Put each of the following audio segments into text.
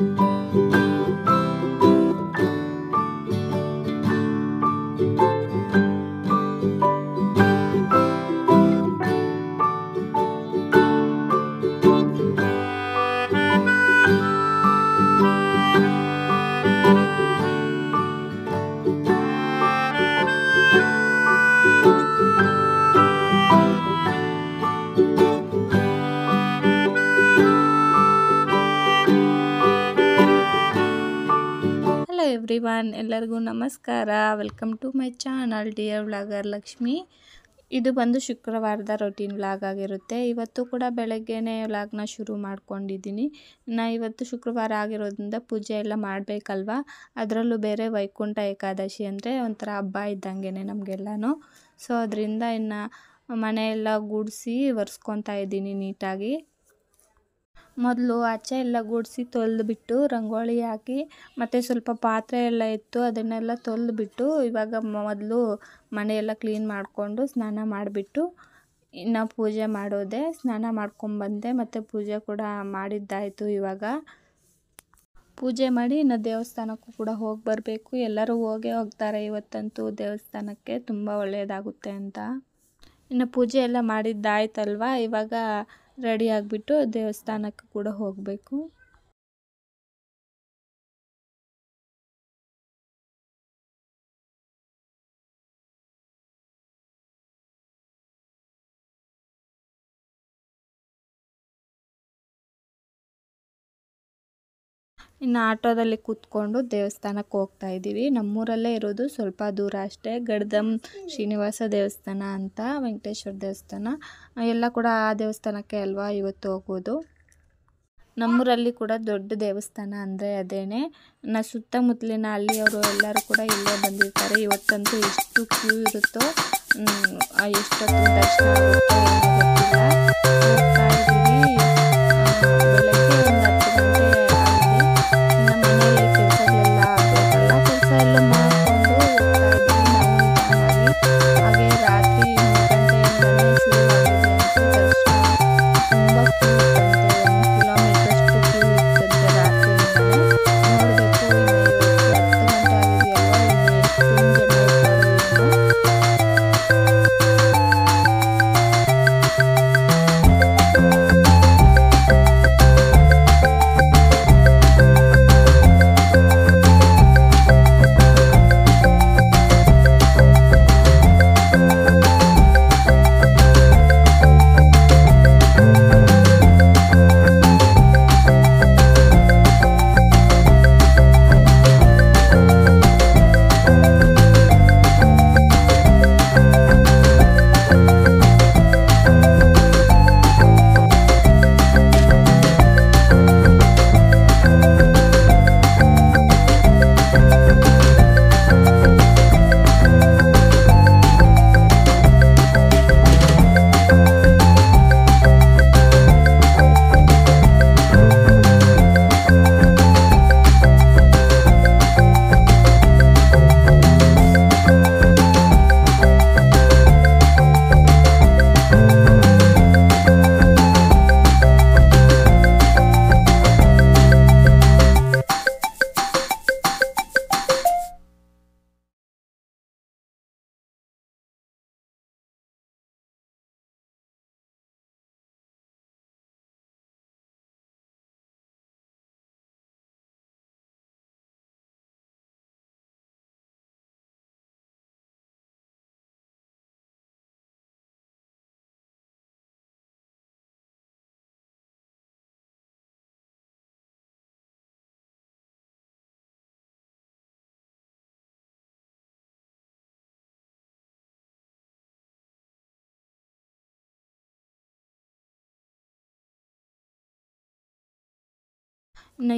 Hello everyone, ಎಲ್ಲರಿಗೂ ನಮಸ್ಕಾರ. Welcome to my channel dear vlogger Lakshmi. ಇದು ಬಂದು ಶುಕ್ರವಾರದ ರೊಟೀನ್ ವ್ಲಾಗ್ ಆಗಿರುತ್ತೆ. ಇವತ್ತು ಕೂಡ ಬೆಳಗ್ಗೆನೇ ವ್ಲಾಗ್ನ ಶುರು ಮಾಡ್ಕೊಂಡಿದ್ದೀನಿ. ಇವತ್ತು ಶುಕ್ರವಾರ ಆಗಿರೋದ್ರಿಂದ ಪೂಜೆ ಎಲ್ಲ ಮಾಡಬೇಕಲ್ವ. ಅದರಲ್ಲೂ ಬೇರೆ ವೈಕುಂಠ ಏಕಾದಶಿ ಅಂದರೆ ಒಂಥರ ಹಬ್ಬ ಇದ್ದಂಗೆ ನಮಗೆಲ್ಲನೂ. ಸೊ ಅದರಿಂದ ಇನ್ನು ಮನೆಯೆಲ್ಲ ಗುಡಿಸಿ ಒರೆಸ್ಕೊತಾ ಇದ್ದೀನಿ ನೀಟಾಗಿ. ಮೊದಲು ಆಚೆ ಎಲ್ಲ ಗುಡಿಸಿ ತೊಳೆದ್ಬಿಟ್ಟು ರಂಗೋಲಿ ಹಾಕಿ ಮತ್ತು ಸ್ವಲ್ಪ ಪಾತ್ರೆ ಎಲ್ಲ ಇತ್ತು, ಅದನ್ನೆಲ್ಲ ತೊಳೆದ್ಬಿಟ್ಟು ಇವಾಗ ಮೊದಲು ಮನೆಯೆಲ್ಲ ಕ್ಲೀನ್ ಮಾಡಿಕೊಂಡು ಸ್ನಾನ ಮಾಡಿಬಿಟ್ಟು ಇನ್ನು ಪೂಜೆ ಮಾಡೋದೆ. ಸ್ನಾನ ಮಾಡ್ಕೊಂಬಂದೆ ಮತ್ತು ಪೂಜೆ ಕೂಡ ಮಾಡಿದ್ದಾಯಿತು. ಇವಾಗ ಪೂಜೆ ಮಾಡಿ ಇನ್ನು ದೇವಸ್ಥಾನಕ್ಕೂ ಕೂಡ ಹೋಗಿ ಬರಬೇಕು. ಎಲ್ಲರೂ ಹೋಗ್ತಾರೆ ಇವತ್ತಂತೂ ದೇವಸ್ಥಾನಕ್ಕೆ, ತುಂಬ ಒಳ್ಳೆಯದಾಗುತ್ತೆ ಅಂತ. ಇನ್ನು ಪೂಜೆ ಎಲ್ಲ ಮಾಡಿದ್ದಾಯ್ತಲ್ವ, ಇವಾಗ ರೆಡಿ ಆಗಿಬಿಟ್ಟು ದೇವಸ್ಥಾನಕ್ಕೆ ಕೂಡ ಹೋಗಬೇಕು. ಇನ್ನು ಆಟೋದಲ್ಲಿ ಕೂತ್ಕೊಂಡು ದೇವಸ್ಥಾನಕ್ಕೆ ಹೋಗ್ತಾ ಇದ್ದೀವಿ. ನಮ್ಮೂರಲ್ಲೇ ಇರೋದು, ಸ್ವಲ್ಪ ದೂರ ಅಷ್ಟೇ. ಗಡ್ದಂ ಶ್ರೀನಿವಾಸ ದೇವಸ್ಥಾನ ಅಂತ, ವೆಂಕಟೇಶ್ವರ ದೇವಸ್ಥಾನ ಎಲ್ಲ ಕೂಡ ಆ ದೇವಸ್ಥಾನಕ್ಕೆ ಅಲ್ವಾ ಇವತ್ತು ಹೋಗೋದು. ನಮ್ಮೂರಲ್ಲಿ ಕೂಡ ದೊಡ್ಡ ದೇವಸ್ಥಾನ ಅಂದರೆ ಅದೇನೆ. ಸುತ್ತಮುತ್ತಲಿನ ಹಳ್ಳಿಯವರು ಎಲ್ಲರೂ ಕೂಡ ಇಲ್ಲೇ ಬಂದಿರ್ತಾರೆ. ಇವತ್ತಂತೂ ಎಷ್ಟು ಕ್ಯೂ ಇರುತ್ತೋ, ಎಷ್ಟೊತ್ತು ದರ್ಶನ ಆಗುತ್ತೋ ಏನೋ ಗೊತ್ತಿಲ್ಲ. ಹೋಗ್ತಾ ಇದ್ದೀವಿ. ಬೆಳಗ್ಗೆ ಒಂದು 10 ಗಂಟೆ ಆಗಿದೆ. ಇನ್ನು ಮನೆಯಲ್ಲಿ ಕೆಲಸಗಳೆಲ್ಲ ಆಗಬೇಕಲ್ಲ, ಕೆಲಸ ಎಲ್ಲ ಮಾಡಿಕೊಂಡು ಹೋಗ್ತಾ ಇದ್ದೀವಿ ನಾವು ನಿಧಾನವಾಗಿ. ಹಾಗೆ ರಾತ್ರಿ 3 ಗಂಟೆಯಿಂದಲೇ ಶುರುವಾಗಿದೆ ಅಂತ ದರ್ಶನ. ತುಂಬ ಕ್ಯೂ ಇತ್ತಂತೆ, 1 ಕಿಲೋಮೀಟ್ರಷ್ಟು ಕ್ಯೂ ಇತ್ತಂತೆ ರಾತ್ರಿಯಿಂದಲೇ. ನೋಡಬೇಕು, ಇನ್ನು ಇವತ್ತು 10 ಗಂಟೆ ಆಗಿದೆಯಲ್ವ, ಇನ್ನು ಎಷ್ಟೊಂದು ಜನ ಇರ್ತಾರೋ ಏನು.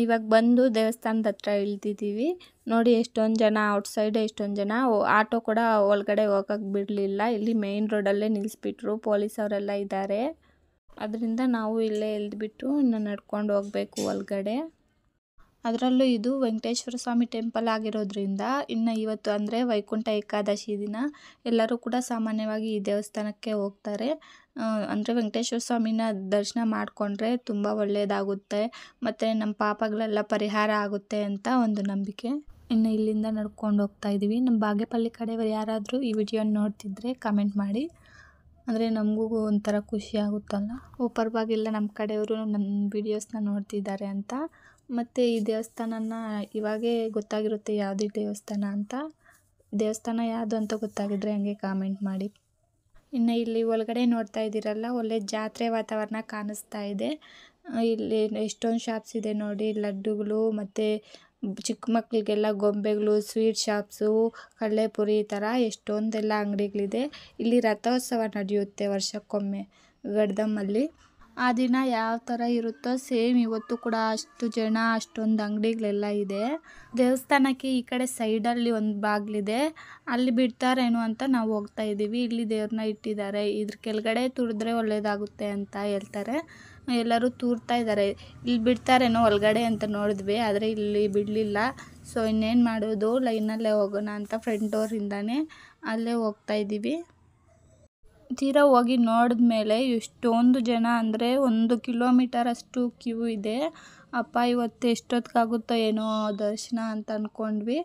ಇವಾಗ ಬಂದು ದೇವಸ್ಥಾನದ ಹತ್ರ ಇಳ್ದಿದ್ದೀವಿ. ನೋಡಿ ಎಷ್ಟೊಂದು ಜನ ಔಟ್ಸೈಡ್, ಎಷ್ಟೊಂದು ಜನ. ಆಟೋ ಕೂಡ ಒಳಗಡೆ ಹೋಗಕ್ಕೆ ಬಿಡಲಿಲ್ಲ. ಇಲ್ಲಿ ಮೇನ್ ರೋಡಲ್ಲೇ ನಿಲ್ಲಿಸ್ಬಿಟ್ರು, ಪೊಲೀಸ್ ಅವರೆಲ್ಲ ಇದ್ದಾರೆ. ಅದರಿಂದ ನಾವು ಇಲ್ಲೇ ಇಳಿದ್ಬಿಟ್ಟು ಇನ್ನು ನಡ್ಕೊಂಡು ಹೋಗಬೇಕು ಒಳಗಡೆ. ಅದರಲ್ಲೂ ಇದು ವೆಂಕಟೇಶ್ವರ ಸ್ವಾಮಿ ಟೆಂಪಲ್ ಆಗಿರೋದ್ರಿಂದ ಇನ್ನು ಇವತ್ತು ಅಂದರೆ ವೈಕುಂಠ ಏಕಾದಶಿ ದಿನ ಎಲ್ಲರೂ ಕೂಡ ಸಾಮಾನ್ಯವಾಗಿ ಈ ದೇವಸ್ಥಾನಕ್ಕೆ ಹೋಗ್ತಾರೆ. ಅಂದರೆ ವೆಂಕಟೇಶ್ವರ ಸ್ವಾಮಿನ ದರ್ಶನ ಮಾಡಿಕೊಂಡ್ರೆ ತುಂಬ ಒಳ್ಳೆಯದಾಗುತ್ತೆ ಮತ್ತು ನಮ್ಮ ಪಾಪಗಳೆಲ್ಲ ಪರಿಹಾರ ಆಗುತ್ತೆ ಅಂತ ಒಂದು ನಂಬಿಕೆ. ಇನ್ನು ಇಲ್ಲಿಂದ ನಡ್ಕೊಂಡು ಹೋಗ್ತಾ ಇದ್ದೀವಿ. ನಮ್ಮ ಬಾಗೇಪಲ್ಲಿ ಕಡೆಯವರು ಯಾರಾದರೂ ಈ ವಿಡಿಯೋನ ನೋಡ್ತಿದ್ರೆ ಕಮೆಂಟ್ ಮಾಡಿ, ಅಂದರೆ ನಮಗೂ ಒಂಥರ ಖುಷಿ ಆಗುತ್ತಲ್ಲ, ಪರವಾಗಿಲ್ಲ ನಮ್ಮ ಕಡೆಯವರು ನನ್ನ ವೀಡಿಯೋಸ್ನ ನೋಡ್ತಿದ್ದಾರೆ ಅಂತ. ಮತ್ತು ಈ ದೇವಸ್ಥಾನನ ಇವಾಗೇ ಗೊತ್ತಾಗಿರುತ್ತೆ ಯಾವುದು ದೇವಸ್ಥಾನ ಅಂತ. ದೇವಸ್ಥಾನ ಯಾವುದು ಅಂತ ಗೊತ್ತಾಗಿದ್ರೆ ಹಂಗೆ ಕಾಮೆಂಟ್ ಮಾಡಿ. ಇನ್ನು ಇಲ್ಲಿ ಒಳಗಡೆ ನೋಡ್ತಾ ಇದ್ದೀರಲ್ಲ, ಒಳ್ಳೆ ಜಾತ್ರೆ ವಾತಾವರಣ ಕಾಣಿಸ್ತಾ ಇದೆ. ಇಲ್ಲಿ ಎಷ್ಟೊಂದು ಶಾಪ್ಸ್ ಇದೆ ನೋಡಿ, ಲಡ್ಡುಗಳು ಮತ್ತು ಚಿಕ್ಕ ಮಕ್ಕಳಿಗೆಲ್ಲ ಗೊಂಬೆಗಳು, ಸ್ವೀಟ್ ಶಾಪ್ಸು, ಕಡಲೆಪುರಿ ಈ ಥರ ಎಷ್ಟೊಂದೆಲ್ಲ ಅಂಗಡಿಗಳಿದೆ. ಇಲ್ಲಿ ರಥೋತ್ಸವ ನಡೆಯುತ್ತೆ ವರ್ಷಕ್ಕೊಮ್ಮೆ ಗಡ್ದಮ್ಮಲ್ಲಿ. ಆ ದಿನ ಯಾವ ಥರ ಇರುತ್ತೋ ಸೇಮ್ ಇವತ್ತು ಕೂಡ ಅಷ್ಟು ಜನ, ಅಷ್ಟೊಂದು ಅಂಗಡಿಗಳೆಲ್ಲ ಇದೆ. ದೇವಸ್ಥಾನಕ್ಕೆ ಈ ಕಡೆ ಸೈಡಲ್ಲಿ ಒಂದು ಬಾಗಿಲಿದೆ, ಅಲ್ಲಿ ಬಿಡ್ತಾರೇನೋ ಅಂತ ನಾವು ಹೋಗ್ತಾ ಇದ್ದೀವಿ. ಇಲ್ಲಿ ದೇವ್ರನ್ನ ಇಟ್ಟಿದ್ದಾರೆ, ಇದ್ರ ಕೆಳಗಡೆ ತುಳಿದ್ರೆ ಒಳ್ಳೇದಾಗುತ್ತೆ ಅಂತ ಹೇಳ್ತಾರೆ. ಎಲ್ಲರೂ ತೂರ್ತಾ ಇದ್ದಾರೆ. ಇಲ್ಲಿ ಬಿಡ್ತಾರೇನೋ ಒಳಗಡೆ ಅಂತ ನೋಡಿದ್ವಿ, ಆದರೆ ಇಲ್ಲಿ ಬಿಡಲಿಲ್ಲ. ಸೊ ಇನ್ನೇನು ಮಾಡೋದು, ಲೈನಲ್ಲೇ ಹೋಗೋಣ ಅಂತ ಫ್ರಂಟ್ ಡೋರಿಂದಾನೇ ಅಲ್ಲೇ ಹೋಗ್ತಾ ಇದ್ದೀವಿ. ತೀರಾ ಹೋಗಿ ನೋಡಿದ್ಮೇಲೆ ಎಷ್ಟೊಂದು ಜನ ಅಂದರೆ 1 ಕಿಲೋಮೀಟರ್ ಅಷ್ಟು ಕ್ಯೂ ಇದೆ. ಅಪ್ಪ ಇವತ್ತು ಎಷ್ಟೊತ್ತಿಗಾಗುತ್ತೋ ಏನೋ ದರ್ಶನ ಅಂತ ಅಂದ್ಕೊಂಡ್ವಿ.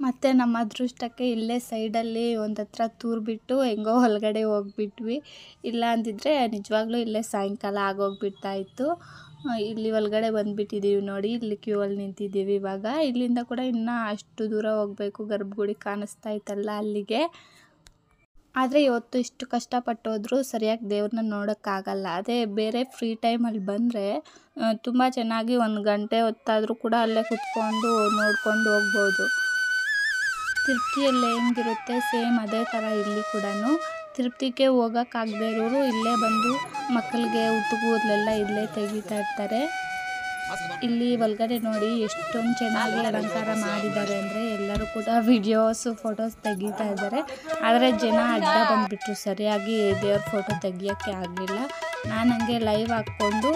ಮತ್ತು ನಮ್ಮ ಅದೃಷ್ಟಕ್ಕೆ ಇಲ್ಲೇ ಸೈಡಲ್ಲಿ ಒಂದು ಹತ್ರ ತೂರ್ಬಿಟ್ಟು ಹೆಂಗೋ ಒಳಗಡೆ ಹೋಗ್ಬಿಟ್ವಿ. ಇಲ್ಲ ಅಂದಿದ್ರೆ ನಿಜವಾಗ್ಲೂ ಇಲ್ಲೇ ಸಾಯಂಕಾಲ ಆಗೋಗ್ಬಿಡ್ತಾಯಿತ್ತು. ಇಲ್ಲಿ ಒಳಗಡೆ ಬಂದುಬಿಟ್ಟಿದ್ದೀವಿ ನೋಡಿ, ಇಲ್ಲಿ ಕ್ಯೂ ಅಲ್ಲಿ ನಿಂತಿದ್ದೀವಿ ಇವಾಗ. ಇಲ್ಲಿಂದ ಕೂಡ ಇನ್ನೂ ಅಷ್ಟು ದೂರ ಹೋಗಬೇಕು, ಗರ್ಭಗುಡಿ ಕಾಣಿಸ್ತಾ ಇತ್ತಲ್ಲ ಅಲ್ಲಿಗೆ. ಆದರೆ ಇವತ್ತು ಇಷ್ಟು ಕಷ್ಟಪಟ್ಟು ಹೋದರೂ ಸರಿಯಾಗಿ ದೇವ್ರನ್ನ ನೋಡೋಕ್ಕಾಗಲ್ಲ. ಅದೇ ಬೇರೆ ಫ್ರೀ ಟೈಮಲ್ಲಿ ಬಂದರೆ ತುಂಬ ಚೆನ್ನಾಗಿ 1 ಗಂಟೆ ಹೊತ್ತಾದರೂ ಕೂಡ ಅಲ್ಲೇ ಕುತ್ಕೊಂಡು ನೋಡ್ಕೊಂಡು ಹೋಗ್ಬೋದು. ತಿರುಪ್ತಿಯಲ್ಲಿ ಹೆಂಗಿರುತ್ತೆ ಸೇಮ್ ಅದೇ ಥರ ಇಲ್ಲಿ ಕೂಡ. ತಿರುಪ್ತಿಗೆ ಹೋಗೋಕ್ಕಾಗದೇ ಇರೋರು ಇಲ್ಲೇ ಬಂದು ಮಕ್ಕಳಿಗೆ ಕೂದಲೆಲ್ಲ ಇಲ್ಲೇ ತೆಗಿತಾ ಇರ್ತಾರೆ. ಇಲ್ಲಿ ಒಳಗಡೆ ನೋಡಿ ಎಷ್ಟೊಂದು ಚೆನ್ನಾಗಿ ಅಲಂಕಾರ ಮಾಡಿದ್ದಾರೆ ಅಂದರೆ ಎಲ್ಲರೂ ಕೂಡ ವಿಡಿಯೋಸು ಫೋಟೋಸ್ ತೆಗಿತಾ ಇದ್ದಾರೆ. ಆದರೆ ಜನ ಅಡ್ಡ ಬಂದುಬಿಟ್ರು, ಸರಿಯಾಗಿ ದೇವ್ರ ಫೋಟೋ ತೆಗಿಯೋಕ್ಕೆ ಆಗಲಿಲ್ಲ. ನಾನು ಹಂಗೆ ಲೈವ್ ಹಾಕ್ಕೊಂಡು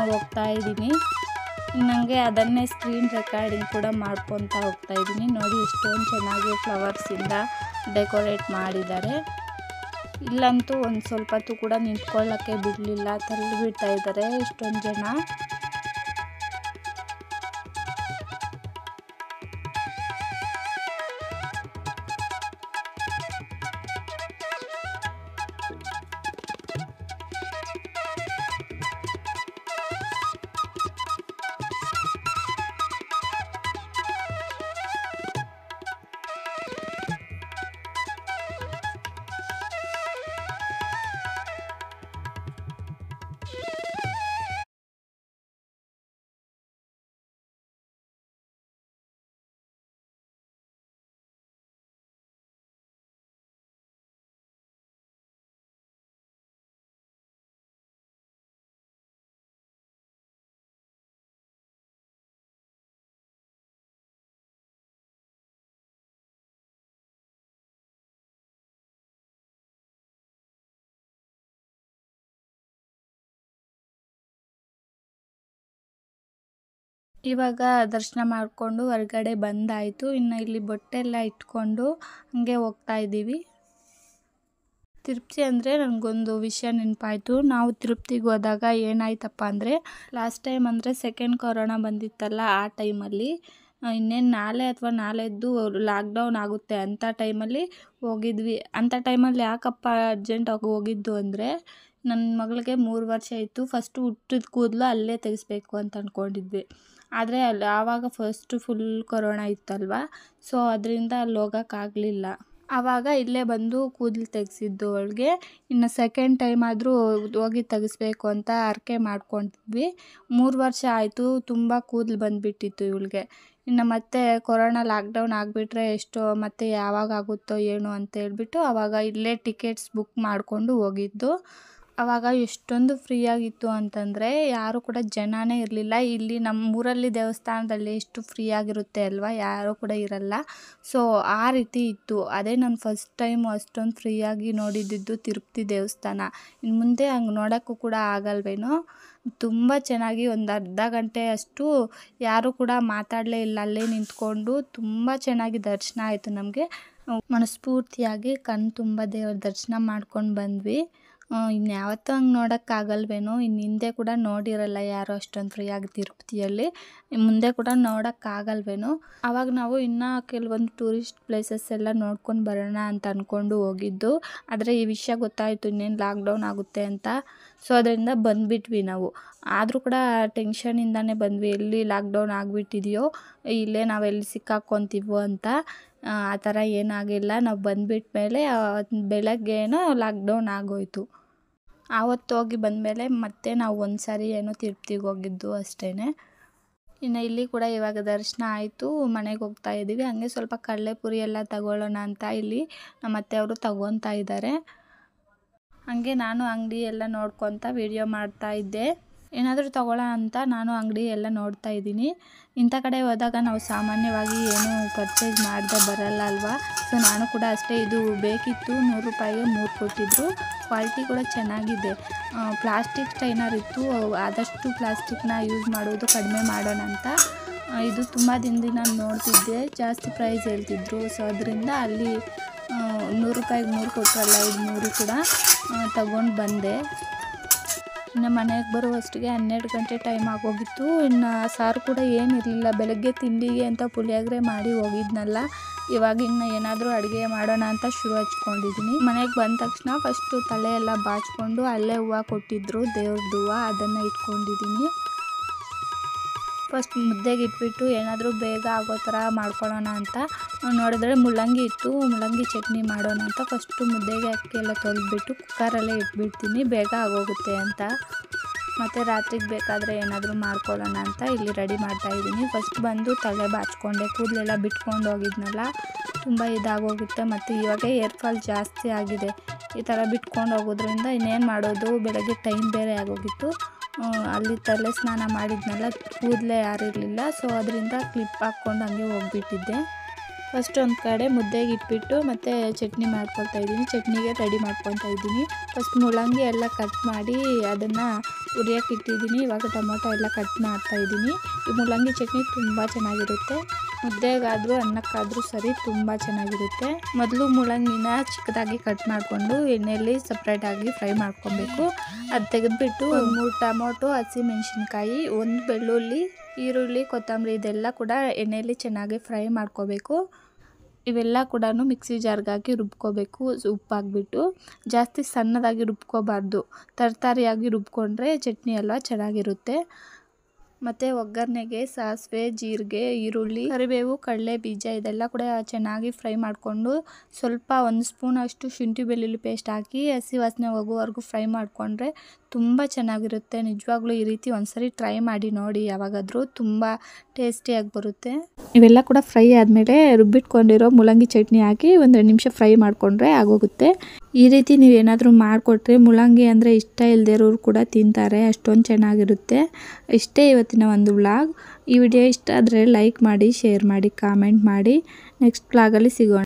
ಹೋಗ್ತಾ ಇದ್ದೀನಿ. ನನಗೆ ಅದನ್ನೇ ಸ್ಕ್ರೀನ್ ರೆಕಾರ್ಡಿಂಗ್ ಕೂಡ ಮಾಡ್ಕೊತಾ ಹೋಗ್ತಾ ಇದ್ದೀನಿ. ನೋಡಿ ಎಷ್ಟೊಂದು ಚೆನ್ನಾಗಿ ಫ್ಲವರ್ಸಿಂದ ಡೆಕೋರೇಟ್ ಮಾಡಿದ್ದಾರೆ. ಇಲ್ಲಂತೂ ಒಂದು ಸ್ವಲ್ಪ ಹೊತ್ತು ಕೂಡ ನಿಂತ್ಕೊಳ್ಳೋಕ್ಕೆ ಬಿಡಲಿಲ್ಲ, ತಳ್ಳಿ ಬಿಡ್ತಾ ಇದ್ದಾರೆ ಎಷ್ಟೊಂದು ಜನ. ಇವಾಗ ದರ್ಶನ ಮಾಡಿಕೊಂಡು ಹೊರಗಡೆ ಬಂದಾಯಿತು. ಇನ್ನು ಇಲ್ಲಿ ಬೊಟ್ಟೆಲ್ಲ ಇಟ್ಕೊಂಡು ಹಂಗೆ ಹೋಗ್ತಾ ಇದ್ದೀವಿ. ತಿರುಪ್ತಿ ಅಂದರೆ ನನಗೊಂದು ವಿಷಯ ನೆನಪಾಯಿತು. ನಾವು ತಿರುಪ್ತಿಗೆ ಹೋದಾಗ ಏನಾಯ್ತಪ್ಪ ಅಂದರೆ, ಲಾಸ್ಟ್ ಟೈಮ್ ಅಂದರೆ ಸೆಕೆಂಡ್ ಕೊರೋನಾ ಬಂದಿತ್ತಲ್ಲ, ಆ ಟೈಮಲ್ಲಿ ಇನ್ನೇನು ನಾಳೆ ಅಥವಾ ನಾಳೆದ್ದು ಲಾಕ್ಡೌನ್ ಆಗುತ್ತೆ ಅಂಥ ಟೈಮಲ್ಲಿ ಹೋಗಿದ್ವಿ. ಅಂಥ ಟೈಮಲ್ಲಿ ಯಾಕಪ್ಪ ಅರ್ಜೆಂಟಾಗಿ ಹೋಗಿದ್ದು ಅಂದರೆ, ನನ್ನ ಮಗಳಿಗೆ 3 ವರ್ಷ ಇತ್ತು. ಫಸ್ಟು ಹುಟ್ಟಿದ ಕೂದಲು ಅಲ್ಲೇ ತೆಗೆಸ್ಬೇಕು ಅಂತ ಅಂದ್ಕೊಂಡಿದ್ವಿ. ಆದರೆ ಅಲ್ಲಿ ಆವಾಗ ಫಸ್ಟು ಫುಲ್ ಕೊರೋನಾ ಇತ್ತಲ್ವ, ಸೊ ಅದರಿಂದ ಅಲ್ಲಿ ಹೋಗೋಕ್ಕಾಗಲಿಲ್ಲ. ಆವಾಗ ಇಲ್ಲೇ ಬಂದು ಕೂದಲು ತೆಗೆಸಿದ್ದು ಅವಳಿಗೆ. ಇನ್ನು ಸೆಕೆಂಡ್ ಟೈಮ್ ಆದರೂ ಹೋಗಿ ತೆಗೆಸ್ಬೇಕು ಅಂತ ಹರಕೆ ಮಾಡ್ಕೊಂಡಿದ್ವಿ. 3 ವರ್ಷ ಆಯಿತು, ತುಂಬ ಕೂದಲು ಬಂದುಬಿಟ್ಟಿತ್ತು ಇವಳಿಗೆ. ಇನ್ನು ಮತ್ತೆ ಕೊರೋನಾ ಲಾಕ್ಡೌನ್ ಆಗಿಬಿಟ್ರೆ ಮತ್ತೆ ಯಾವಾಗ ಆಗುತ್ತೋ ಏನೋ ಅಂತ ಹೇಳ್ಬಿಟ್ಟು ಆವಾಗ ಇಲ್ಲೇ ಟಿಕೆಟ್ಸ್ ಬುಕ್ ಮಾಡಿಕೊಂಡು ಹೋಗಿದ್ದು. ಆವಾಗ ಎಷ್ಟೊಂದು ಫ್ರೀಯಾಗಿತ್ತು ಅಂತಂದರೆ ಯಾರೂ ಕೂಡ ಜನನೇ ಇರಲಿಲ್ಲ. ಇಲ್ಲಿ ನಮ್ಮೂರಲ್ಲಿ ದೇವಸ್ಥಾನದಲ್ಲಿ ಎಷ್ಟು ಫ್ರೀಯಾಗಿರುತ್ತೆ ಅಲ್ವಾ, ಯಾರೂ ಕೂಡ ಇರಲ್ಲ. ಸೊ ಆ ರೀತಿ ಇತ್ತು. ಅದೇ ನಾನು ಫಸ್ಟ್ ಟೈಮು ಅಷ್ಟೊಂದು ಫ್ರೀಯಾಗಿ ನೋಡಿದ್ದು ತಿರುಪತಿ ದೇವಸ್ಥಾನ. ಇನ್ನು ಮುಂದೆ ಹಂಗೆ ನೋಡೋಕ್ಕೂ ಕೂಡ ಆಗಲ್ವೇನೋ. ತುಂಬ ಚೆನ್ನಾಗಿ ಒಂದು ಅರ್ಧ ಗಂಟೆ ಅಷ್ಟು ಯಾರೂ ಕೂಡ ಮಾತಾಡಲೇ ಇಲ್ಲ, ಅಲ್ಲೇ ನಿಂತ್ಕೊಂಡು ತುಂಬ ಚೆನ್ನಾಗಿ ದರ್ಶನ ಆಯಿತು ನಮಗೆ. ಮನಸ್ಫೂರ್ತಿಯಾಗಿ ಕಣ್ಣು ತುಂಬ ದೇವರ ದರ್ಶನ ಮಾಡ್ಕೊಂಡು ಬಂದ್ವಿ. ಇನ್ಯಾವತ್ತೂ ಹಂಗೆ ನೋಡೋಕ್ಕಾಗಲ್ವೇನೋ, ಇನ್ನು ಹಿಂದೆ ಕೂಡ ನೋಡಿರಲ್ಲ ಯಾರು ಅಷ್ಟೊಂದು ಫ್ರೀಯಾಗಿ ತಿರುಪತಿಯಲ್ಲಿ, ಮುಂದೆ ಕೂಡ ನೋಡೋಕ್ಕಾಗಲ್ವೇನೋ. ಆವಾಗ ನಾವು ಇನ್ನೂ ಕೆಲವೊಂದು ಟೂರಿಸ್ಟ್ ಪ್ಲೇಸಸ್ ಎಲ್ಲ ನೋಡ್ಕೊಂಡು ಬರೋಣ ಅಂತ ಅಂದ್ಕೊಂಡು ಹೋಗಿದ್ದು. ಆದರೆ ಈ ವಿಷಯ ಗೊತ್ತಾಯಿತು ಇನ್ನೇನು ಲಾಕ್ಡೌನ್ ಆಗುತ್ತೆ ಅಂತ. ಸೊ ಅದರಿಂದ ಬಂದುಬಿಟ್ವಿ ನಾವು. ಆದರೂ ಕೂಡ ಟೆನ್ಷನಿಂದನೇ ಬಂದ್ವಿ, ಎಲ್ಲಿ ಲಾಕ್ಡೌನ್ ಆಗಿಬಿಟ್ಟಿದೆಯೋ, ಇಲ್ಲೇ ನಾವೆಲ್ಲಿ ಸಿಕ್ಕಾಕ್ಕೊತೀವೋ ಅಂತ. ಆ ಥರ ಏನಾಗಿಲ್ಲ. ನಾವು ಬಂದುಬಿಟ್ಟ ಮೇಲೆ ಬೆಳಗ್ಗೆನೋ ಲಾಕ್ಡೌನ್ ಆಗೋಯಿತು. ಆವತ್ತು ಹೋಗಿ ಬಂದಮೇಲೆ ಮತ್ತೆ ನಾವು ಒಂದು ಸಾರಿ ಏನೋ ತಿರುಪ್ತಿಗೆ ಹೋಗಿದ್ದು ಅಷ್ಟೇ. ಇನ್ನು ಇಲ್ಲಿ ಕೂಡ ಇವಾಗ ದರ್ಶನ ಆಯಿತು, ಮನೆಗೆ ಹೋಗ್ತಾ ಇದ್ದೀವಿ. ಹಂಗೆ ಸ್ವಲ್ಪ ಕಡಲೆಪುರಿ ಎಲ್ಲ ತಗೊಳ್ಳೋಣ ಅಂತ ಇಲ್ಲಿ ನಮ್ಮ ಅತ್ತೆಯವರು ತಗೊತಾ ಇದ್ದಾರೆ. ಹಾಗೆ ನಾನು ಅಂಗಡಿ ಎಲ್ಲ ನೋಡ್ಕೊತ ವಿಡಿಯೋ ಮಾಡ್ತಾ ಇದ್ದೆ. ಏನಾದರೂ ತಗೊಳ್ಳೋ ಅಂತ ನಾನು ಅಂಗಡಿ ಎಲ್ಲ ನೋಡ್ತಾ ಇದ್ದೀನಿ. ಇಂಥ ಕಡೆ ಹೋದಾಗ ನಾವು ಸಾಮಾನ್ಯವಾಗಿ ಏನು ಪರ್ಚೇಸ್ ಮಾಡದೆ ಬರಲ್ಲ ಅಲ್ವಾ. ಸೊ ನಾನು ಕೂಡ ಅಷ್ಟೇ, ಇದು ಬೇಕಿತ್ತು, 100 ರೂಪಾಯಿಗೆ 3 ಕೊಟ್ಟಿದ್ರು. ಕ್ವಾಲಿಟಿ ಕೂಡ ಚೆನ್ನಾಗಿದೆ. ಪ್ಲಾಸ್ಟಿಕ್ ಸ್ಟೈನರ್ ಇತ್ತು, ಆದಷ್ಟು ಪ್ಲಾಸ್ಟಿಕ್ನ ಯೂಸ್ ಮಾಡೋದು ಕಡಿಮೆ ಮಾಡೋಣ ಅಂತ. ಇದು ತುಂಬ ದಿನದಿಂದ ನೋಡ್ತಿದ್ದೆ, ಜಾಸ್ತಿ ಪ್ರೈಸ್ ಹೇಳ್ತಿದ್ರು. ಸೊ ಅದರಿಂದ ಅಲ್ಲಿ 100 ರೂಪಾಯಿಗೆ 3 ಕೊಟ್ಟರಲ್ಲ, ಇದು 3 ಕೂಡ ತಗೊಂಡು ಬಂದೆ. ಇನ್ನು ಮನೆಗೆ ಬರುವಷ್ಟಿಗೆ 12 ಗಂಟೆ ಟೈಮ್ ಆಗೋಗಿತ್ತು. ಇನ್ನು ಸಾರು ಕೂಡ ಏನಿರಲಿಲ್ಲ, ಬೆಳಗ್ಗೆ ತಿಂಡಿಗೆ ಅಂತ ಪುಳಿಯೋಗರೆ ಮಾಡಿ ಹೋಗಿದ್ನಲ್ಲ. ಇವಾಗ ಇನ್ನು ಏನಾದರೂ ಅಡುಗೆ ಮಾಡೋಣ ಅಂತ ಶುರು ಹಚ್ಕೊಂಡಿದ್ದೀನಿ. ಮನೆಗೆ ಬಂದ ತಕ್ಷಣ ಫಸ್ಟು ತಲೆ ಎಲ್ಲ ಬಾಚ್ಕೊಂಡು ಅಲ್ಲೇ ಹೂವು ಕೊಟ್ಟಿದ್ದರು, ದೇವ್ರದ್ದು ಹೂವು, ಅದನ್ನು ಇಟ್ಕೊಂಡಿದ್ದೀನಿ. ಫಸ್ಟ್ ಮುದ್ದೆಗೆ ಇಟ್ಬಿಟ್ಟು ಏನಾದರೂ ಬೇಗ ಆಗೋ ಥರ ಮಾಡ್ಕೊಳ್ಳೋಣ ಅಂತ ನೋಡಿದ್ರೆ ಮುಳ್ಳಂಗಿ ಇತ್ತು, ಮುಳ್ಳಂಗಿ ಚಟ್ನಿ ಮಾಡೋಣ ಅಂತ ಫಸ್ಟು ಮುದ್ದೆಗೆ ಅಕ್ಕಿ ಎಲ್ಲ ತೊಳೆದ್ಬಿಟ್ಟು ಕುಕ್ಕರಲ್ಲೇ ಇಟ್ಬಿಡ್ತೀನಿ, ಬೇಗ ಆಗೋಗುತ್ತೆ ಅಂತ. ಮತ್ತು ರಾತ್ರಿಗೆ ಬೇಕಾದರೆ ಏನಾದರೂ ಮಾಡ್ಕೊಳ್ಳೋಣ ಅಂತ ಇಲ್ಲಿ ರೆಡಿ ಮಾಡ್ತಾಯಿದ್ದೀನಿ. ಫಸ್ಟ್ ಬಂದು ತಲೆ ಬಾಚ್ಕೊಂಡೆ, ಕೂದಲೆಲ್ಲ ಬಿಟ್ಕೊಂಡು ಹೋಗಿದ್ನಲ್ಲ, ತುಂಬ ಇದಾಗೋಗುತ್ತೆ. ಮತ್ತು ಇವಾಗ ಏರ್ ಫಾಲ್ ಜಾಸ್ತಿ ಆಗಿದೆ. ಈ ಥರ ಬಿಟ್ಕೊಂಡು ಹೋಗೋದ್ರಿಂದ ಇನ್ನೇನು ಮಾಡೋದು, ಬೆಳಗ್ಗೆ ಟೈಮ್ ಬೇರೆ ಆಗೋಗಿತ್ತು. ಅಲ್ಲಿ ತಲೆ ಸ್ನಾನ ಮಾಡಿದ್ನಲ್ಲ, ಕೂದಲೇ ಯಾರಿರಲಿಲ್ಲ. ಸೊ ಅದರಿಂದ ಕ್ಲಿಪ್ ಹಾಕ್ಕೊಂಡು ಹಂಗೆ ಹೋಗ್ಬಿಟ್ಟಿದ್ದೆ. ಫಸ್ಟ್ ಒಂದು ಕಡೆ ಮುದ್ದೆಗೆ ಇಟ್ಬಿಟ್ಟು ಮತ್ತು ಚಟ್ನಿ ಮಾಡ್ಕೊತಾ ಇದ್ದೀನಿ, ಚಟ್ನಿಗೆ ರೆಡಿ ಮಾಡ್ಕೊತಾ ಇದ್ದೀನಿ. ಫಸ್ಟ್ ಮುಳ್ಳಂಗಿ ಎಲ್ಲ ಕಟ್ ಮಾಡಿ ಅದನ್ನು ಹುರಿಯೋಕೆ ಇಟ್ಟಿದ್ದೀನಿ. ಇವಾಗ ಟೊಮೊಟೊ ಎಲ್ಲ ಕಟ್ ಮಾಡ್ತಾಯಿದ್ದೀನಿ. ಈ ಮುಳ್ಳಂಗಿ ಚಟ್ನಿ ತುಂಬ ಚೆನ್ನಾಗಿರುತ್ತೆ, ಮುದ್ದೆಗಾದರೂ ಅನ್ನಕ್ಕಾದರೂ ಸರಿ ತುಂಬ ಚೆನ್ನಾಗಿರುತ್ತೆ. ಮೊದಲು ಮುಳ್ಳಂಗಿನ ಚಿಕ್ಕದಾಗಿ ಕಟ್ ಮಾಡಿಕೊಂಡು ಎಣ್ಣೆಯಲ್ಲಿ ಸಪ್ರೇಟಾಗಿ ಫ್ರೈ ಮಾಡ್ಕೊಬೇಕು. ಅದು ತೆಗೆದುಬಿಟ್ಟು 3 ಟೊಮೊಟೊ, ಹಸಿಮೆಣ್ಸಿನ್ಕಾಯಿ, 1 ಬೆಳ್ಳುಳ್ಳಿ, ಈರುಳ್ಳಿ, ಕೊತ್ತಂಬರಿ ಇದೆಲ್ಲ ಕೂಡ ಎಣ್ಣೆಯಲ್ಲಿ ಚೆನ್ನಾಗಿ ಫ್ರೈ ಮಾಡ್ಕೋಬೇಕು. ಇವೆಲ್ಲ ಕೂಡ ಮಿಕ್ಸಿ ಜಾರ್ಗಾಗಿ ರುಬ್ಕೋಬೇಕು. ಉಪ್ಪು ಹಾಕ್ಬಿಟ್ಟು ಜಾಸ್ತಿ ಸಣ್ಣದಾಗಿ ರುಬ್ಕೋಬಾರ್ದು, ತರಕಾರಿಯಾಗಿ ರುಬ್ಕೊಂಡ್ರೆ ಚಟ್ನಿ ಎಲ್ಲ ಚೆನ್ನಾಗಿರುತ್ತೆ. ಮತ್ತು ಒಗ್ಗರಣೆಗೆ ಸಾಸಿವೆ, ಜೀರಿಗೆ, ಈರುಳ್ಳಿ, ಕರಿಬೇವು, ಕಡಲೆ ಬೀಜ ಇದೆಲ್ಲ ಕೂಡ ಚೆನ್ನಾಗಿ ಫ್ರೈ ಮಾಡಿಕೊಂಡು ಸ್ವಲ್ಪ 1 ಸ್ಪೂನಷ್ಟು ಶುಂಠಿ ಬೆಳ್ಳುಳ್ಳಿ ಪೇಸ್ಟ್ ಹಾಕಿ ಹಸಿ ವಾಸನೆ ಹೋಗುವವರೆಗೂ ಫ್ರೈ ಮಾಡಿಕೊಂಡ್ರೆ ತುಂಬ ಚೆನ್ನಾಗಿರುತ್ತೆ. ನಿಜವಾಗ್ಲೂ ಈ ರೀತಿ ಒಂದ್ಸರಿ ಟ್ರೈ ಮಾಡಿ ನೋಡಿ, ಯಾವಾಗಾದರೂ ತುಂಬ ಟೇಸ್ಟಿಯಾಗಿ ಬರುತ್ತೆ. ಇವೆಲ್ಲ ಕೂಡ ಫ್ರೈ ಆದಮೇಲೆ ರುಬ್ಬಿಟ್ಕೊಂಡಿರೋ ಮುಳ್ಳಂಗಿ ಚಟ್ನಿ ಹಾಕಿ 1-2 ನಿಮಿಷ ಫ್ರೈ ಮಾಡಿಕೊಂಡ್ರೆ ಆಗೋಗುತ್ತೆ. ಈ ರೀತಿ ನೀವೇನಾದರೂ ಮಾಡಿಕೊಟ್ರೆ ಮುಳ್ಳಂಗಿ ಅಂದರೆ ಇಷ್ಟ ಇಲ್ಲದೇ ಇರೋರು ಕೂಡ ತಿಂತಾರೆ, ಅಷ್ಟೊಂದು ಚೆನ್ನಾಗಿರುತ್ತೆ. ಇಷ್ಟೇ ಇವತ್ತಿನ ಒಂದು ವ್ಲಾಗ್. ಈ ವಿಡಿಯೋ ಇಷ್ಟ ಆದರೆ ಲೈಕ್ ಮಾಡಿ, ಶೇರ್ ಮಾಡಿ, ಕಾಮೆಂಟ್ ಮಾಡಿ. ನೆಕ್ಸ್ಟ್ ವ್ಲಾಗಲ್ಲಿ ಸಿಗೋಣ.